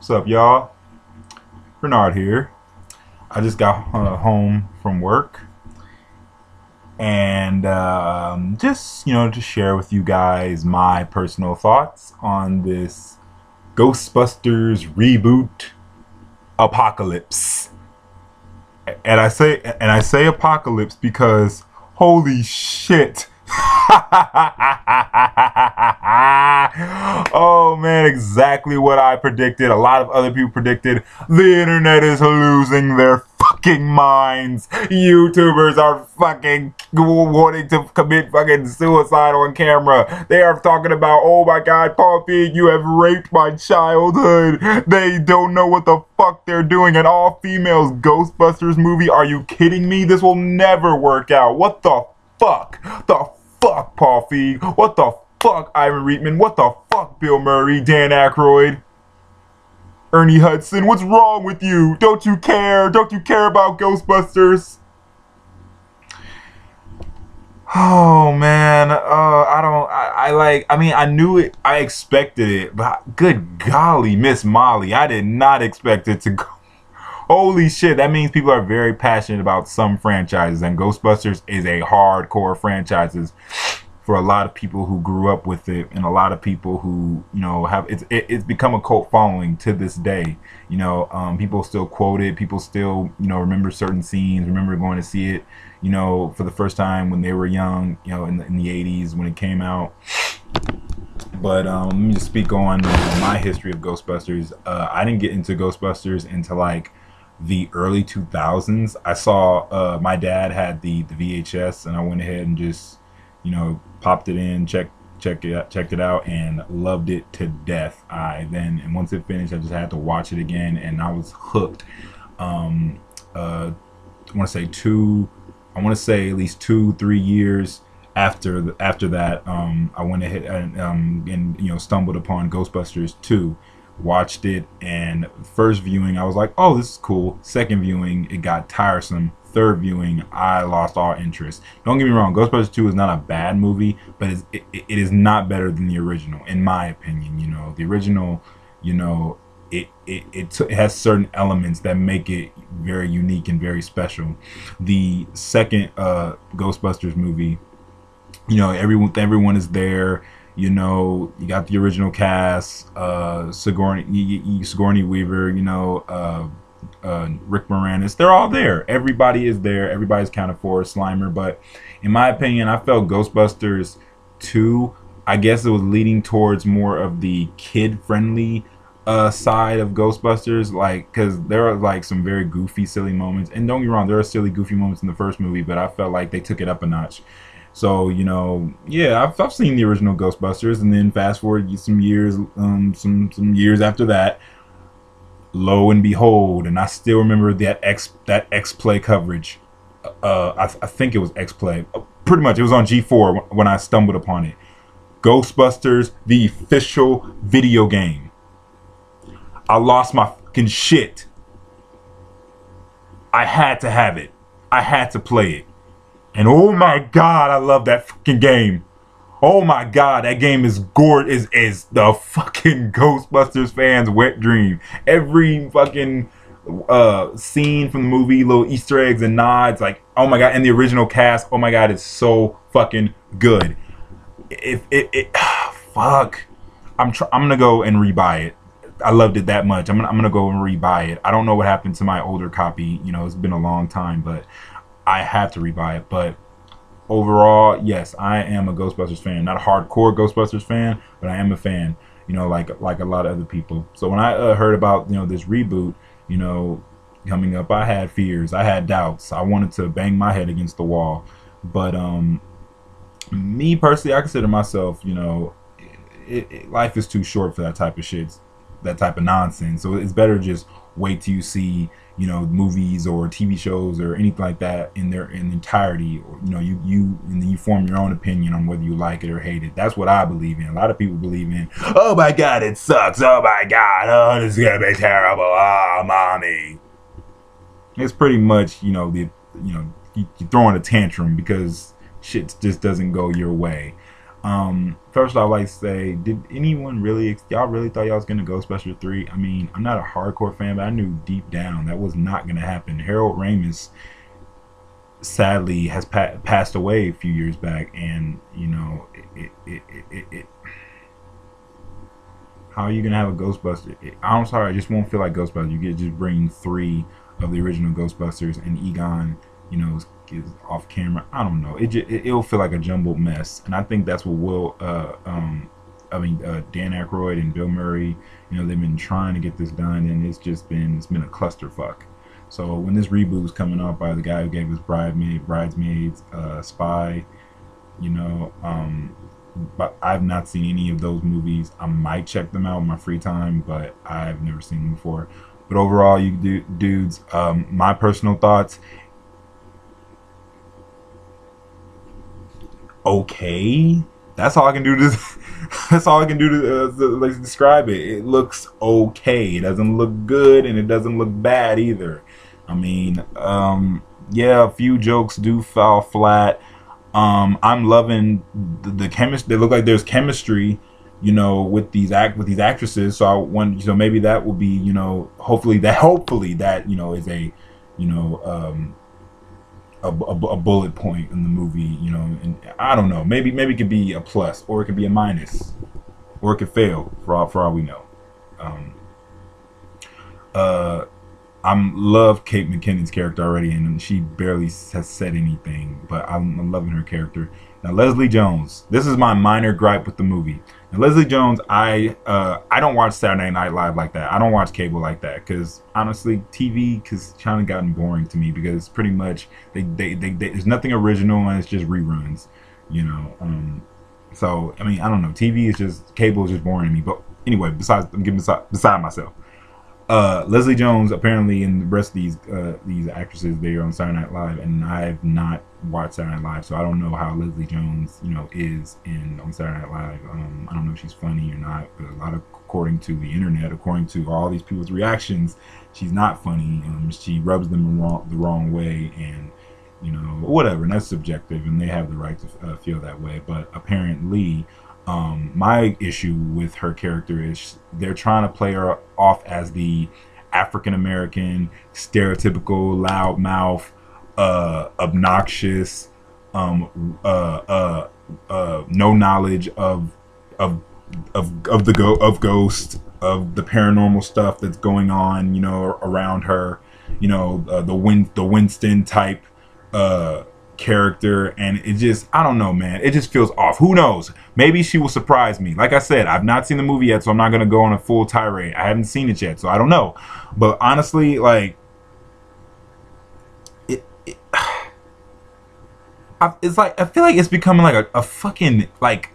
What's up, y'all? Bernard here. I just got home from work and just to share with you guys my personal thoughts on this Ghostbusters reboot apocalypse. And I say apocalypse because holy shit. Oh man, exactly what I predicted. A lot of other people predicted. The internet is losing their fucking minds. YouTubers are fucking wanting to commit fucking suicide on camera. They are talking about, oh my god, Paul Feig, you have raped my childhood. They don't know what the fuck they're doing. An all-females Ghostbusters movie? Are you kidding me? This will never work out. What the fuck? The fuck, Paul Feig? What the fuck, Ivan Reitman? What the fuck, Bill Murray, Dan Aykroyd, Ernie Hudson? What's wrong with you? Don't you care? Don't you care about Ghostbusters? Oh man, I knew it, I expected it, but good golly, Miss Molly, I did not expect it to go. Holy shit, that means people are very passionate about some franchises, and Ghostbusters is a hardcore franchise for a lot of people who grew up with it, and a lot of people who, have it's become a cult following to this day. People still quote it, people still, remember certain scenes, remember going to see it, for the first time when they were young, in the 80s when it came out. But let me just speak on my history of Ghostbusters. I didn't get into Ghostbusters until like the early 2000s. I saw my dad had the VHS, and I went ahead and just popped it in, checked it out, and loved it to death. And once it finished, I just had to watch it again, and I was hooked. I want to say at least 2-3 years after that, I went ahead and stumbled upon Ghostbusters 2. Watched it, and first viewing I was like, oh, this is cool. Second viewing, it got tiresome. Third viewing, I lost all interest. Don't get me wrong, Ghostbusters 2 is not a bad movie, but it is not better than the original, in my opinion. The original, it has certain elements that make it very unique and very special. The second Ghostbusters movie, everyone is there. You got the original cast, Sigourney Weaver, Rick Moranis. They're all there. Everybody is there. Everybody's counted for. Slimer. But in my opinion, I felt Ghostbusters 2, I guess it was leading towards more of the kid-friendly side of Ghostbusters, because there are like some very goofy, silly moments. And don't get me wrong, there are silly, goofy moments in the first movie, but I felt like they took it up a notch. So yeah, I've seen the original Ghostbusters, and then fast forward some years, some years after that, lo and behold, and I still remember that X-Play coverage. I think it was X-Play. Pretty much, it was on G4 when I stumbled upon it. Ghostbusters, the official video game. I lost my fucking shit. I had to have it. I had to play it. And oh my god, I love that fucking game. Oh my god, that game is gorgeous. Is the fucking Ghostbusters fans' wet dream. Every fucking scene from the movie, little Easter eggs and nods, like, oh my god, and the original cast, oh my god, it's so fucking good. Fuck. I'm gonna go and rebuy it. I loved it that much. I'm gonna go and rebuy it. I don't know what happened to my older copy. It's been a long time, but I have to rebuy it. But overall, yes, I am a Ghostbusters fan. Not a hardcore Ghostbusters fan, but I am a fan. Like a lot of other people. So when I heard about this reboot, coming up, I had fears, I had doubts. I wanted to bang my head against the wall. But me personally, I consider myself, life is too short for that type of shit, that type of nonsense. So it's better just wait till you see movies or TV shows or anything like that in entirety, or and then you form your own opinion on whether you like it or hate it. That's what I believe in. A lot of people believe in, oh my god, it sucks, oh my god, oh, this is gonna be terrible, oh mommy. It's pretty much you throwing a tantrum because shit just doesn't go your way. First I'd like to say, did anyone really, y'all really thought y'all was gonna Ghostbusters 3? I mean, I'm not a hardcore fan, but I knew deep down that was not gonna happen. Harold Ramis sadly has passed away a few years back, and you know, how are you gonna have a Ghostbuster? I'm sorry, I just won't feel like Ghostbusters. You get just bring 3 of the original Ghostbusters, and Egon, you know, is off camera. I don't know. It'll feel like a jumbled mess, and I think that's what Dan Aykroyd and Bill Murray, you know, they've been trying to get this done, and it's been a clusterfuck. So when this reboot was coming out by the guy who gave us Bridesmaids, Spy, you know, but I've not seen any of those movies. I might check them out in my free time, but I've never seen them before. But overall, you dudes, my personal thoughts. Okay, that's all I can do to that's all I can do to describe it. It looks okay. It doesn't look good, and it doesn't look bad either. I mean, yeah, a few jokes do fall flat. I'm loving the chemistry. They look like there's chemistry, you know, with these actresses. So I want, you know, maybe that will be, you know, hopefully that, you know, is a, you know, a bullet point in the movie, you know, and I don't know, maybe it could be a plus, or it could be a minus, or it could fail for all we know. I love Kate McKinnon's character already, and she barely has said anything, but I'm loving her character. Now Leslie Jones, this is my minor gripe with the movie. Now Leslie Jones, I don't watch Saturday Night Live like that. I don't watch cable like that, because honestly, TV has kind of gotten boring to me, because it's pretty much there's nothing original, and it's just reruns, you know. So I mean, I don't know. TV is just, cable is just boring to me. But anyway, I'm getting beside myself. Leslie Jones apparently, and the rest of these actresses, they are on Saturday Night Live, and I've not watched Saturday Night Live, so I don't know how Leslie Jones, you know, is on Saturday Night Live. I don't know if she's funny or not, but according to the internet, according to all these people's reactions, she's not funny. She rubs them the wrong way, and you know, whatever, and that's subjective, and they have the right to feel that way. But apparently, my issue with her character is they're trying to play her off as the African American, stereotypical, loudmouth, obnoxious, no knowledge of ghosts, of the paranormal stuff that's going on, you know, around her, you know, the Winston type character, and it just, I don't know, man, it just feels off. Who knows, maybe she will surprise me. Like I said, I've not seen the movie yet, so I'm not gonna go on a full tirade. I haven't seen it yet, so I don't know. But honestly, like, it's like, I feel like it's becoming like a fucking like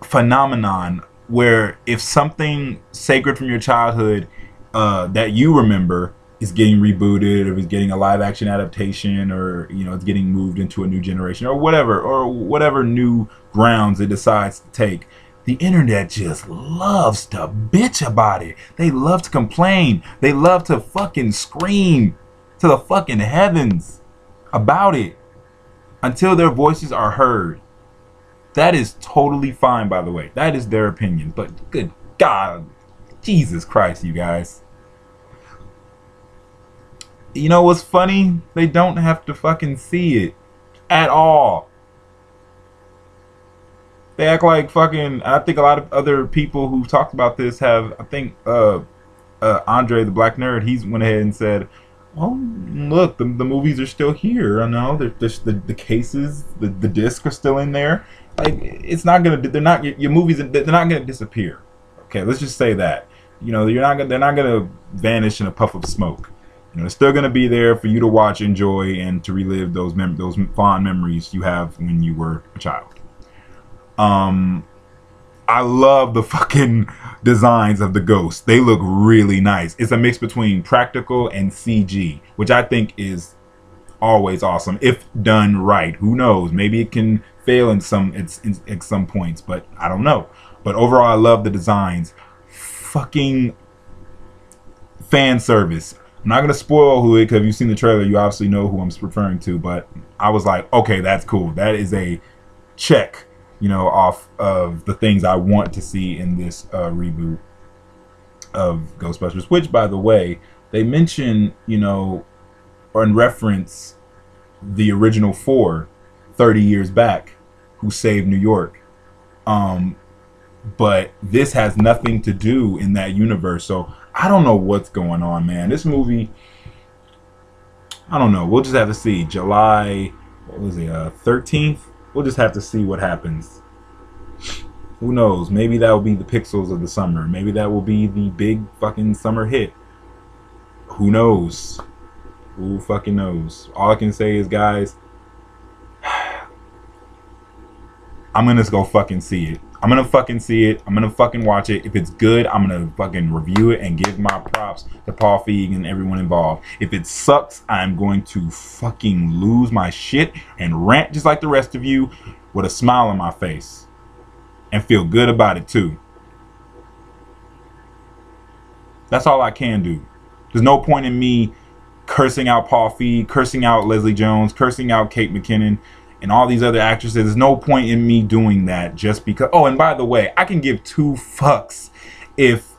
phenomenon, where if something sacred from your childhood that you remember is getting rebooted, or is getting a live action adaptation, or you know, it's getting moved into a new generation, or whatever new grounds it decides to take, the internet just loves to bitch about it. They love to complain. They love to fucking scream to the fucking heavens about it until their voices are heard. That is totally fine, by the way. That is their opinion. But good God, Jesus Christ, you guys. You know what's funny? They don't have to fucking see it at all. They act like fucking, I think a lot of other people who've talked about this have, I think Andre the Black Nerd, he's went ahead and said, oh, look, the movies are still here. I know the cases, the discs are still in there. Like, it's not gonna, they're not, your movies, they're not gonna disappear. Okay, let's just say that. You know, they're not gonna vanish in a puff of smoke. You know, it's still gonna be there for you to watch, enjoy, and to relive those fond memories you have when you were a child. I love the fucking designs of the ghosts. They look really nice. It's a mix between practical and CG, which I think is always awesome if done right. Who knows? Maybe it can fail in some points, but I don't know. But overall, I love the designs. Fucking fan service. I'm not gonna spoil who it, because if you've seen the trailer, you obviously know who I'm referring to. But I was like, okay, that's cool. That is a check. you know, off of the things I want to see in this reboot of Ghostbusters. Which, by the way, they mention, you know, or in reference the original 4 30 years back who saved New York. But this has nothing to do in that universe. So I don't know what's going on, man. This movie, I don't know. We'll just have to see. July, what was it, 13th? We'll just have to see what happens. Who knows? Maybe that will be the pixels of the summer. Maybe that will be the big fucking summer hit. Who knows? Who fucking knows? All I can say is, guys, I'm gonna go fucking see it. I'm gonna fucking see it. I'm gonna fucking watch it. If it's good, I'm gonna fucking review it and give my props to Paul Feig and everyone involved. If it sucks, I'm going to fucking lose my shit and rant just like the rest of you with a smile on my face and feel good about it too. That's all I can do. There's no point in me cursing out Paul Feig, cursing out Leslie Jones, cursing out Kate McKinnon, and all these other actresses. There's no point in me doing that just because. Oh, and by the way, I can give 2 fucks if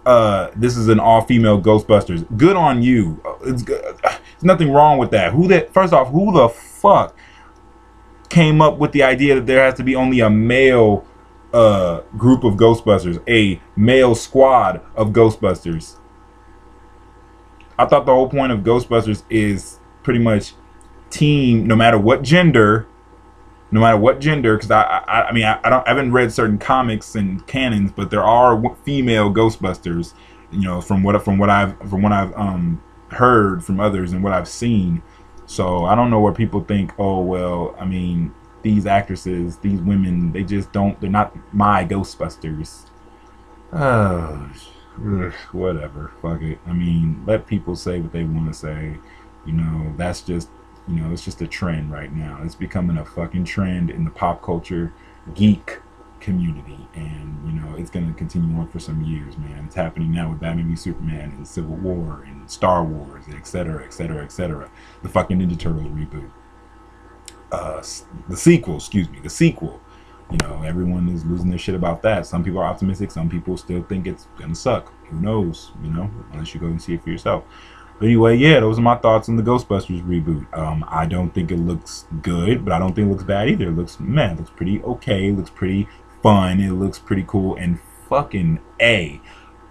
this is an all-female Ghostbusters. Good on you. It's good. There's nothing wrong with that. First off, who the fuck came up with the idea that there has to be only a male group of Ghostbusters, a male squad of Ghostbusters? I thought the whole point of Ghostbusters is pretty much team, no matter what gender, because I mean, I haven't read certain comics and canons, but there are female Ghostbusters, you know, from what I've heard from others and what I've seen. So I don't know where people think, oh well, I mean, these actresses, these women, they're not my Ghostbusters. Whatever, fuck it. I mean, let people say what they want to say. You know, that's just, you know, it's just a trend right now. It's becoming a fucking trend in the pop culture geek community, and you know, it's gonna continue on for some years, man. It's happening now with Batman v Superman and Civil War and Star Wars, etc., etc., etc. The fucking Ninja Turtles reboot, the sequel, the sequel. You know, everyone is losing their shit about that. Some people are optimistic. Some people still think it's gonna suck. Who knows? You know, unless you go and see it for yourself. But anyway, yeah, those are my thoughts on the Ghostbusters reboot. I don't think it looks good, but I don't think it looks bad either. It looks, man, it looks pretty okay. It looks pretty fun. It looks pretty cool. And fucking A,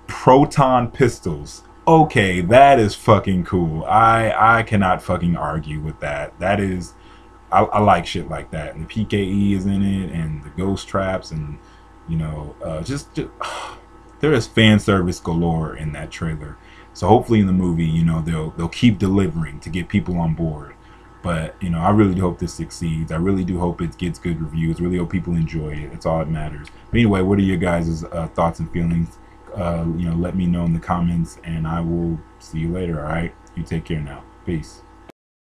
proton pistols. Okay, that is fucking cool. I cannot fucking argue with that. That is, I like shit like that. And the PKE is in it, and the ghost traps, and you know, just there is fan service galore in that trailer. So hopefully in the movie, you know, they'll keep delivering to get people on board. But you know, I really do hope this succeeds. I really do hope it gets good reviews. Really hope people enjoy it. That's all that matters. But anyway, what are your guys' thoughts and feelings? You know, let me know in the comments, and I will see you later. All right, you take care now. Peace.